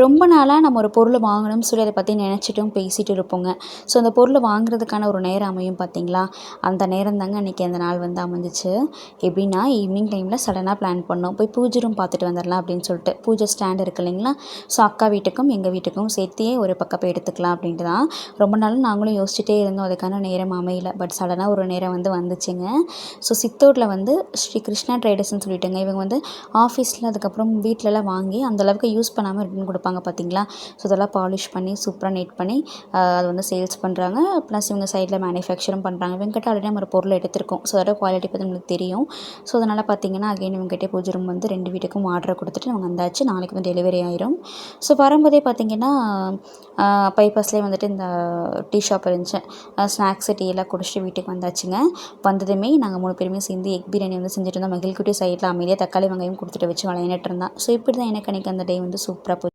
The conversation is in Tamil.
ரொம்ப நாளாக நம்ம ஒரு பொருள் வாங்கணும்னு சொல்லி அதை பற்றி நினச்சிட்டும் பேசிகிட்டு இருப்போங்க. ஸோ அந்த பொருள் வாங்குறதுக்கான ஒரு நேரம் அமையும் பார்த்தீங்களா, அந்த நேரம் தாங்க அன்றைக்கி அந்த நாள் வந்து அமைஞ்சிச்சு. எப்படின்னா ஈவினிங் டைமில் சடனாக பிளான் பண்ணோம், போய் பூஜை ரூம் பார்த்துட்டு வந்துடலாம் அப்படின்னு சொல்லிட்டு. பூஜை ஸ்டாண்ட் இருக்குது இல்லைங்களா, ஸோ அக்கா வீட்டுக்கும் எங்கள் வீட்டுக்கும் சேர்த்தே ஒரு பக்கம் போய் எடுத்துக்கலாம் அப்படின்ட்டு தான் ரொம்ப நாள் நாங்களும் யோசிச்சுட்டே இருந்தோம். அதுக்கான நேரம் அமையல. பட் சடனாக ஒரு நேரம் வந்து வந்துச்சுங்க. ஸோ சித்தூரில் வந்து ஸ்ரீ கிருஷ்ணா ட்ரேடர்ஸ்ன்னு சொல்லிட்டுங்க, இவங்க வந்து ஆஃபீஸில் அதுக்கப்புறம் வீட்டிலலாம் வாங்கி அந்தளவுக்கு யூஸ் பண்ணாமல் ரிட்டன் கொடுப்பாங்க பார்த்தீங்களா. ஸோ அதெல்லாம் பாலிஷ் பண்ணி சூப்பராக நீட் பண்ணி அது வந்து சேல்ஸ் பண்ணுறாங்க. ப்ளஸ் இவங்க சைடில் மேனுஃபேக்சரும் பண்ணுறாங்க. இவங்ககிட்ட ஆல்ரெடி நம்ம ஒரு பொருள் எடுத்திருக்கோம். ஸோ அதோட குவாலிட்டி பற்றி நம்மளுக்கு தெரியும். ஸோ அதனால் பார்த்தீங்கன்னா அகைன் இவங்ககிட்ட பூஜை ரூம் வந்து 2 வீட்டுக்கும் ஆர்டர் கொடுத்துட்டு அவங்க வந்தாச்சு. நாளைக்கு வந்து டெலிவரி ஆயிரும். ஸோ வரும்போதே பார்த்தீங்கன்னா பைபாஸ்லேயே வந்துட்டு இந்த டீ ஷாப் இருந்துச்சு. ஸ்நாக்ஸு டீ எல்லாம் குடிச்சிட்டு வீட்டுக்கு வந்தாச்சுங்க. வந்ததுமே நாங்கள் 3 பேருமே சேர்ந்து எக் பிரியாணி வந்து செஞ்சுட்டு இருந்தோம். மகிழ்குட்டி சைடில் அமைதியாக தக்காளி வெங்காயம் கொடுத்துட்டு வச்சு விளையாண்டுட்டு இருந்தான். ஸோ இப்படி தான் எனக்கு அன்றைக்கி அந்த டே வந்து சூப்பராக போச்சு.